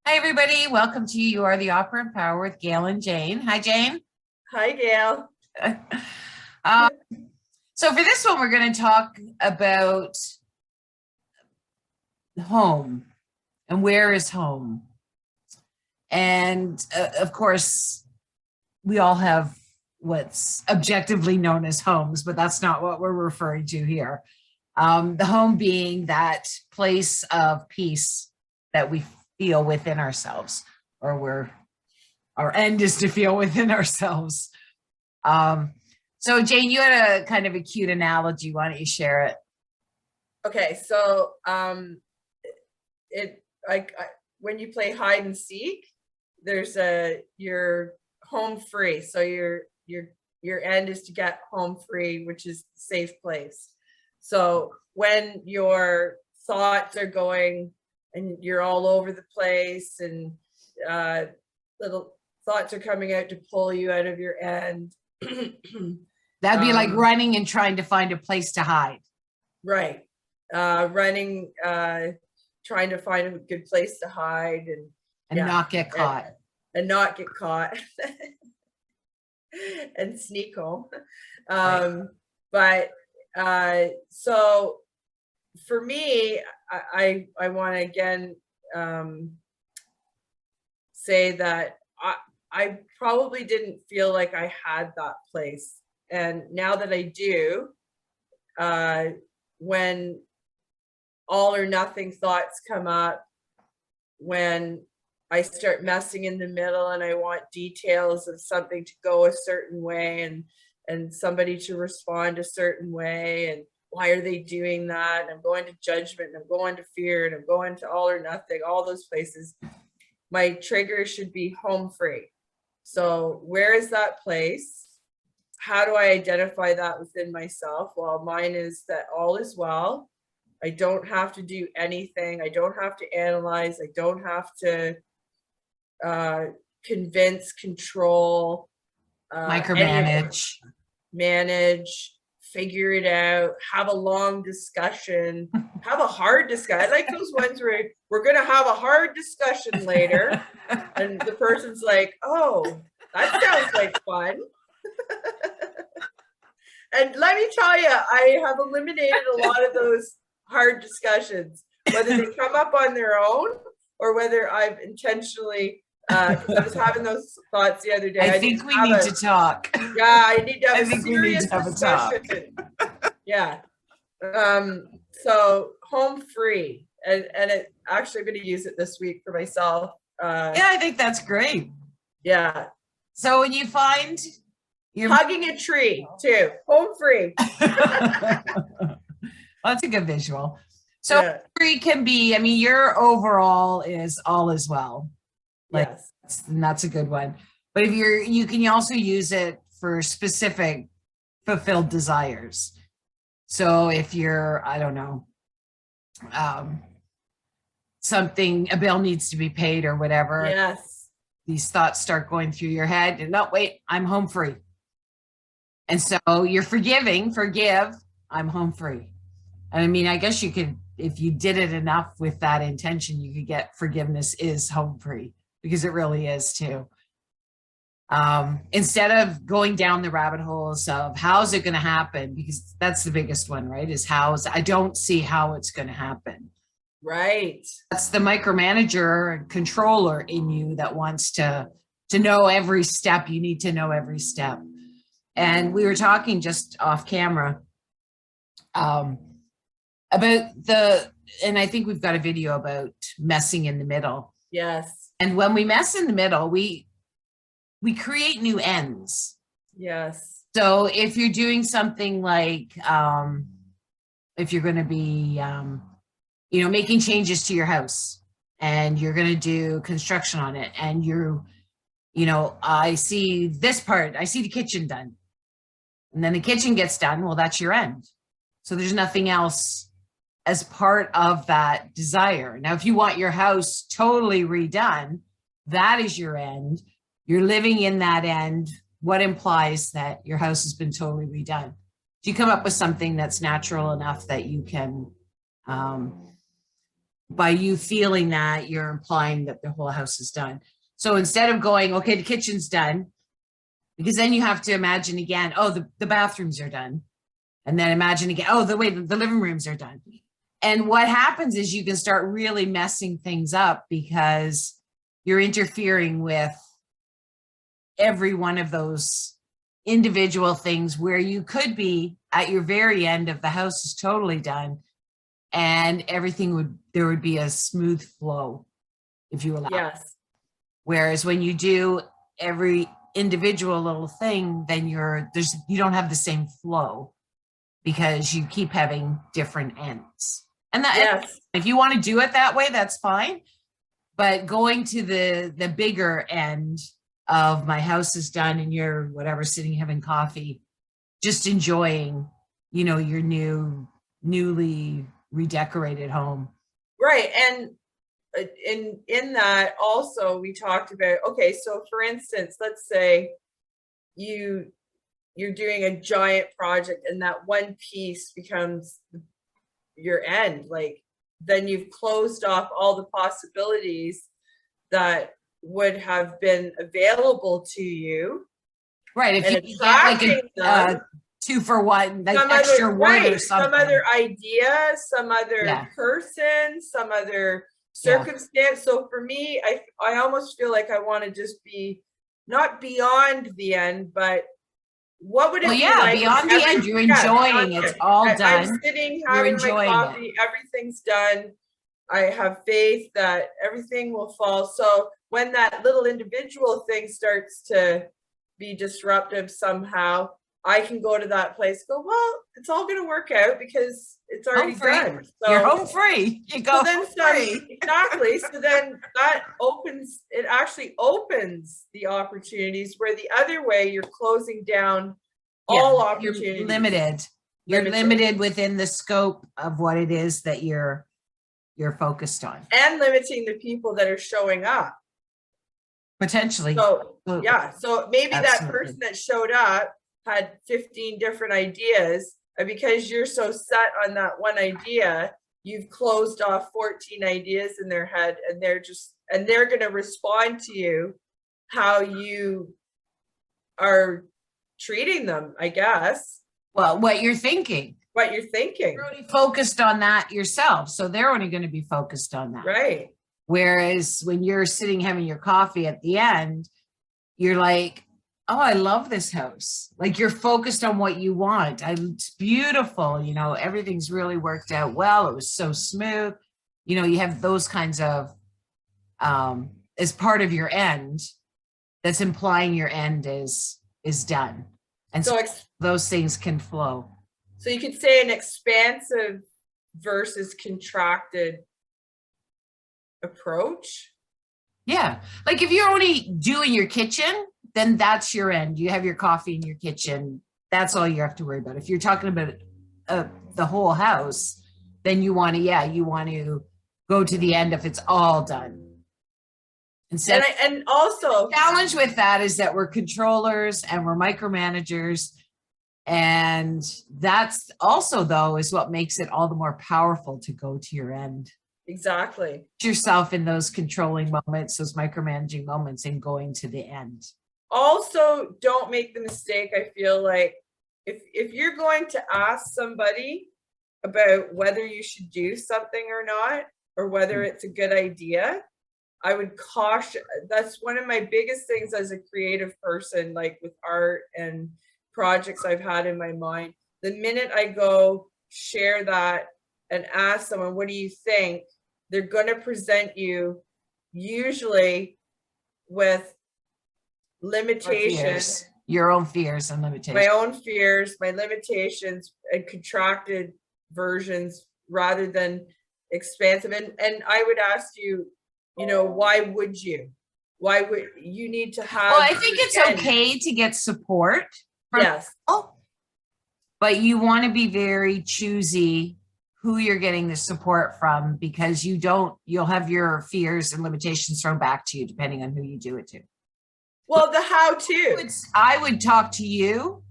Hi, everybody. Welcome to You Are the Opera and Power with Gail and Jane. Hi, Jane. Hi, Gail. Um, so for this one, we're going to talk about home and where is home. And of course, we all have what's objectively known as homes, but that's not what we're referring to here. The home being that place of peace that we feel within ourselves, or our end is to feel within ourselves. So Jane, you had a kind of a cute analogy. Why don't you share it? Okay, so when you play hide and seek, you're home free. So your end is to get home free, which is a safe place. So when your thoughts are going and you're all over the place and little thoughts are coming out to pull you out of your end. That'd be like running and trying to find a place to hide. Right. Running, trying to find a good place to hide and not get caught. And not get caught. And sneak home. Right. But so for me, I want to again say that I probably didn't feel like I had that place. And now that I do, when all or nothing thoughts come up, when I start messing in the middle and I want details of something to go a certain way and somebody to respond a certain way, and why are they doing that? And I'm going to judgment, and I'm going to fear, and I'm going to all or nothing, all those places. My trigger should be home free. So where is that place? How do I identify that within myself? Well, mine is that all is well. I don't have to do anything. I don't have to analyze. I don't have to convince, control, micromanage, manage, figure it out, have a long discussion, have a hard discussion. I like those ones where we're going to have a hard discussion later. And the person's like, oh, that sounds like fun. And let me tell you, I have eliminated a lot of those hard discussions, whether they come up on their own or whether I've intentionally, I was having those thoughts the other day. I think we need to talk. Yeah, I need to have a serious discussion. Yeah. So home free, and it actually, I'm going to use it this week for myself. Yeah, I think that's great. Yeah. So when you find you're hugging a tree too, home free. That's a good visual. So yeah. Free can be, I mean, your overall is all as well. Like, yes. That's a good one. But if you can also use it for specific fulfilled desires. So if you're, I don't know, a bill needs to be paid or whatever. Yes. These thoughts start going through your head and no, wait, I'm home free. And so you're forgive, I'm home free. And I mean, I guess you could, if you did it enough with that intention, you could get forgiveness is home free, because it really is too. Instead of going down the rabbit holes of how's it going to happen, because that's the biggest one, right? Is I don't see how it's going to happen. Right. That's the micromanager and controller in you that wants to know every step. You need to know every step. And we were talking just off camera about and I think we've got a video about messing in the middle. Yes. And when we mess in the middle, we create new ends. Yes. So if you're doing something like, if you're going to be, making changes to your house and you're going to do construction on it, and I see this part, I see the kitchen done, and then the kitchen gets done. Well, that's your end. So there's nothing else as part of that desire. Now, if you want your house totally redone, that is your end. You're living in that end. What implies that your house has been totally redone? Do you come up with something that's natural enough that you can by you feeling that, you're implying that the whole house is done. So instead of going, okay, the kitchen's done, because then you have to imagine again, oh, the bathrooms are done. And then imagine again, oh, the living rooms are done. And what happens is you can start really messing things up because you're interfering with every one of those individual things where you could be at your very end of the house is totally done and there would be a smooth flow if you allow. Yes. Whereas when you do every individual little thing, then you don't have the same flow because you keep having different ends. And that, Yes. if you want to do it that way, that's fine. But going to the bigger end of my house is done and you're whatever, sitting having coffee, just enjoying, your newly redecorated home. Right. And in that also we talked about, okay, so for instance, let's say you're doing a giant project and that one piece becomes your end, like then you've closed off all the possibilities that would have been available to you. Right. If And you get like attracting a 2-for-1, like some extra other, wood right, or something. some other idea, some other Yeah. person, some other circumstance. So for me, I almost feel like I want to just be not beyond the end, but what would it be like? Beyond the end, you're enjoying it. It's all done. I'm sitting You're having my enjoying coffee, everything's done. I have faith that everything will fall. So when that little individual thing starts to be disruptive somehow, I can go to that place, go, well, it's all going to work out because it's already done. So you're home free. You go home free. Exactly. So then that actually opens the opportunities where the other way you're closing down all opportunities. You're limited. You're limited within the scope of what it is that you're focused on. And limiting the people that are showing up. Potentially. So yeah. So maybe Absolutely. that person that showed up had 15 different ideas, and because you're so set on that one idea, you've closed off 14 ideas in their head, and they're going to respond to you how you are treating them, I guess. Well, what you're thinking. You're already focused on that yourself, so they're only going to be focused on that. Right. Whereas when you're sitting having your coffee at the end, you're like, oh, I love this house. Like you're focused on what you want. It's beautiful. Everything's really worked out well. It was so smooth. You have those kinds of, as part of your end, that's implying your end is done. And so those things can flow. So you could say an expansive versus contracted approach. Yeah. Like if you're only doing your kitchen, then that's your end. You have your coffee in your kitchen. That's all you have to worry about. If you're talking about the whole house, then you want to go to the end if it's all done. And also the challenge with that is that we're controllers and we're micromanagers. And that's also, though, is what makes it all the more powerful to go to your end. Exactly. Put yourself in those controlling moments, those micromanaging moments, and going to the end. Also, don't make the mistake. I feel like if you're going to ask somebody about whether you should do something or not, or whether it's a good idea, I would caution. That's one of my biggest things as a creative person, like with art and projects I've had in my mind. The minute I go share that and ask someone, what do you think? They're going to present you usually with limitations. Your own fears and limitations. My own fears, my limitations, and contracted versions rather than expansive. And I would ask you, why would you? Why would you need to have? Well, I think it's okay to get support. Yes. But you want to be very choosy who you're getting the support from, because you'll have your fears and limitations thrown back to you depending on who you do it to. Well, the how-to. I would talk to you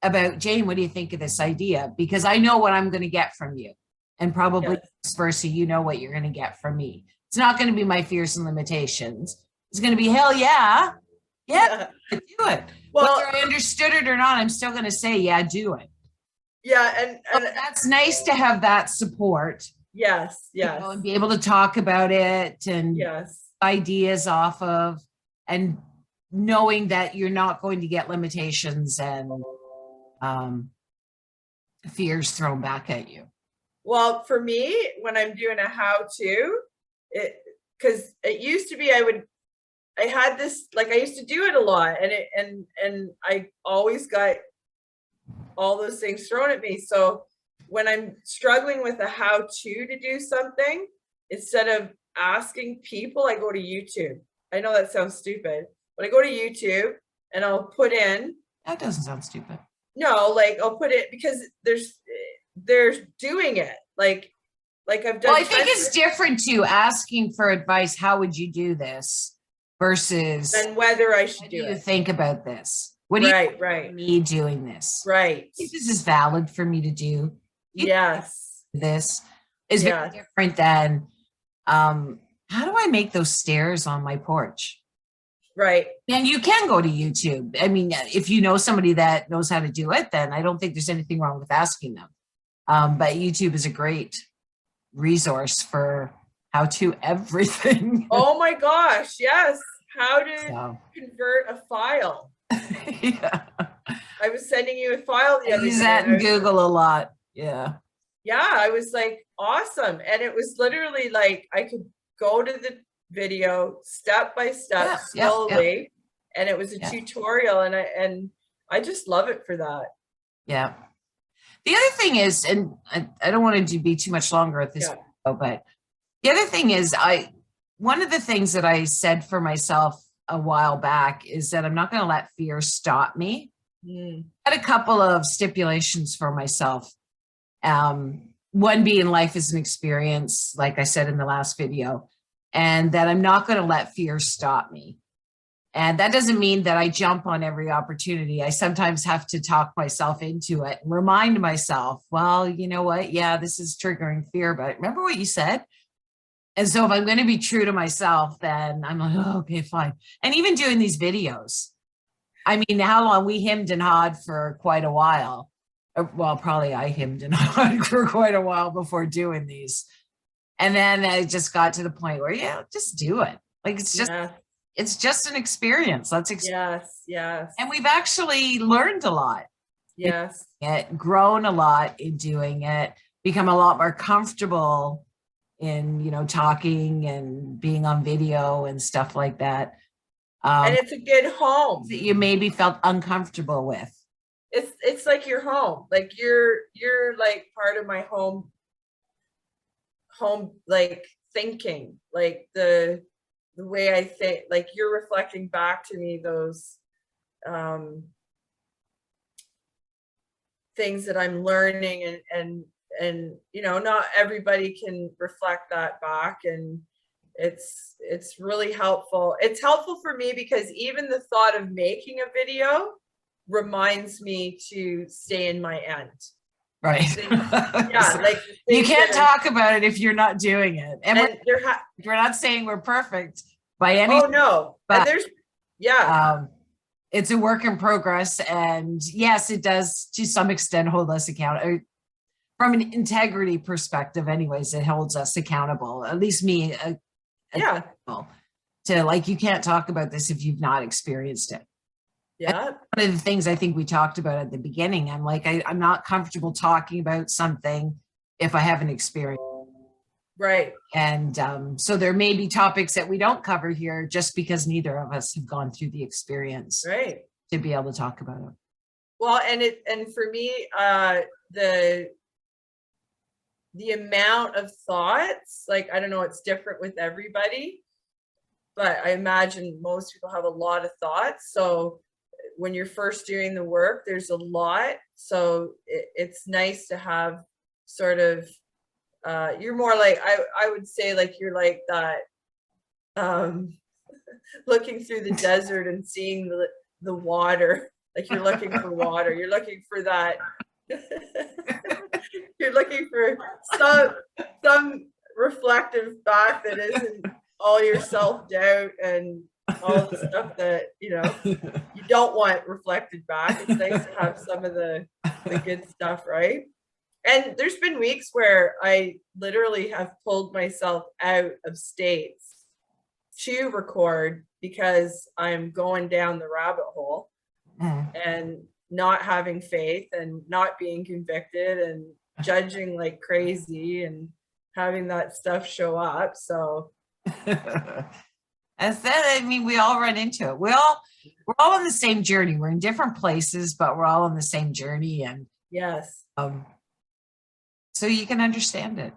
about, Jane, what do you think of this idea? Because I know what I'm going to get from you. And probably Yes. vice versa, you know what you're going to get from me. It's not going to be my fears and limitations. It's going to be, hell yeah, yeah, do it. Well, Whether I understood it or not, I'm still going to say, yeah, do it. yeah, So that's nice to have that support, yes, you yes, know, and be able to talk about it and yes, ideas off of, and knowing that you're not going to get limitations and fears thrown back at you. well, for me, when I'm doing a how-to, it, because it used to be I had this, like, I used to do it a lot, and I always got all those things thrown at me. So when I'm struggling with a how-to do something, instead of asking people, I go to YouTube. I know that sounds stupid, but I go to YouTube and I'll put in, That doesn't sound stupid. no, like I'll put it, because they're doing it. Like I've done Well, I think tons it's different too, asking for advice. How would you do this? Versus, and whether I should what do do you it. think about this? What do you Right, think right, about me doing this? right. I think this is valid for me to do. Yes, This is very yes, different than, how do I make those stairs on my porch? right. And you can go to YouTube. I mean, if you know somebody that knows how to do it, then I don't think there's anything wrong with asking them. But YouTube is a great resource for how to everything. Oh my gosh, yes. How to So, convert a file. yeah. I was sending you a file the I other use day. that And in Google a lot. Yeah. yeah, I was like, awesome. And it was literally like I could go to the video step by step, Yeah. slowly, and it was a Yeah. tutorial, and I just love it for that. Yeah. The other thing is, and I don't want to be too much longer at this Yeah. video, but the other thing is, one of the things that I said for myself a while back is that I'm not going to let fear stop me. Mm, I had a couple of stipulations for myself. One being life is an experience, like I said in the last video, and that I'm not going to let fear stop me. And that doesn't mean that I jump on every opportunity. I sometimes have to talk myself into it and remind myself, well, you know what? Yeah, this is triggering fear, but remember what you said? And so if I'm going to be true to myself, then I'm like, oh, okay, fine. And even doing these videos, I mean, how long we hemmed and hawed for quite a while. Well, probably I hemmed and hawed for quite a while before doing these. And then I just got to the point where, yeah, just do it. Like, yeah, it's just an experience. yes, yes, And we've actually learned a lot, yes, grown a lot in doing it, become a lot more comfortable in, you know, talking and being on video and stuff like that. and it's a good home. That you maybe felt uncomfortable with. It's like your home. Like you're like part of my home, like thinking, like the way I think, like you're reflecting back to me those things that I'm learning, and you know, not everybody can reflect that back, and it's really helpful. It's helpful for me because even the thought of making a video reminds me to stay in my end. Right. Yeah, like you can't talk about it if you're not doing it. And we're not saying we're perfect by any. Oh no, but there's, yeah. It's a work in progress, and yes, it does to some extent hold us accountable. From an integrity perspective, anyways, it holds us accountable. At least me, Yeah. To like, you can't talk about this if you've not experienced it. Yeah. One of the things I think we talked about at the beginning, I'm like, I'm not comfortable talking about something if I haven't experienced. Right. And so there may be topics that we don't cover here just because neither of us have gone through the experience, Right. to be able to talk about it. Well, and for me, the amount of thoughts, like, I don't know, it's different with everybody, but I imagine most people have a lot of thoughts. So when you're first doing the work, there's a lot. So it's nice to have sort of, you're more like, I would say, like, you're like that, looking through the desert and seeing the water, like you're looking for water, you're looking for that. You're looking for some reflective back that isn't all your self-doubt and all the stuff that, you don't want reflected back. It's nice to have some of the good stuff, right? And there's been weeks where I literally have pulled myself out of states to record because I'm going down the rabbit hole and not having faith and not being convicted and judging like crazy and having that stuff show up. So as that, I mean, we all run into it. We're all on the same journey. We're in different places, but we're all on the same journey. And yes. So you can understand it.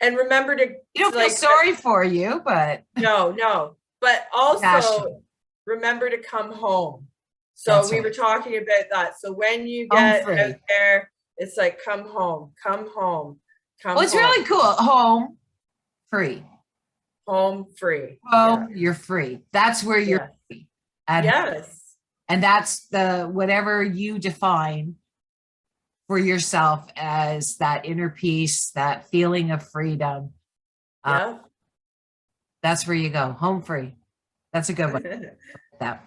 And remember to, you don't feel sorry for you, but no, but also remember to come home. So we were talking about that. So when you get out there, it's like, come home, come home, come home. It's really cool. Home free. Home free. Home, you're free. That's where you're free. Yes. And that's the whatever you define for yourself as that inner peace, that feeling of freedom. Yeah. That's where you go. Home free. That's a good one. That.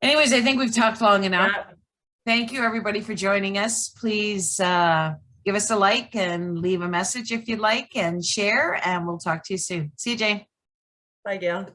Anyways, I think we've talked long enough. Yeah. Thank you, everybody, for joining us. Please give us a like and leave a message if you'd like and share, and we'll talk to you soon. See you, Jane. Bye, Gail.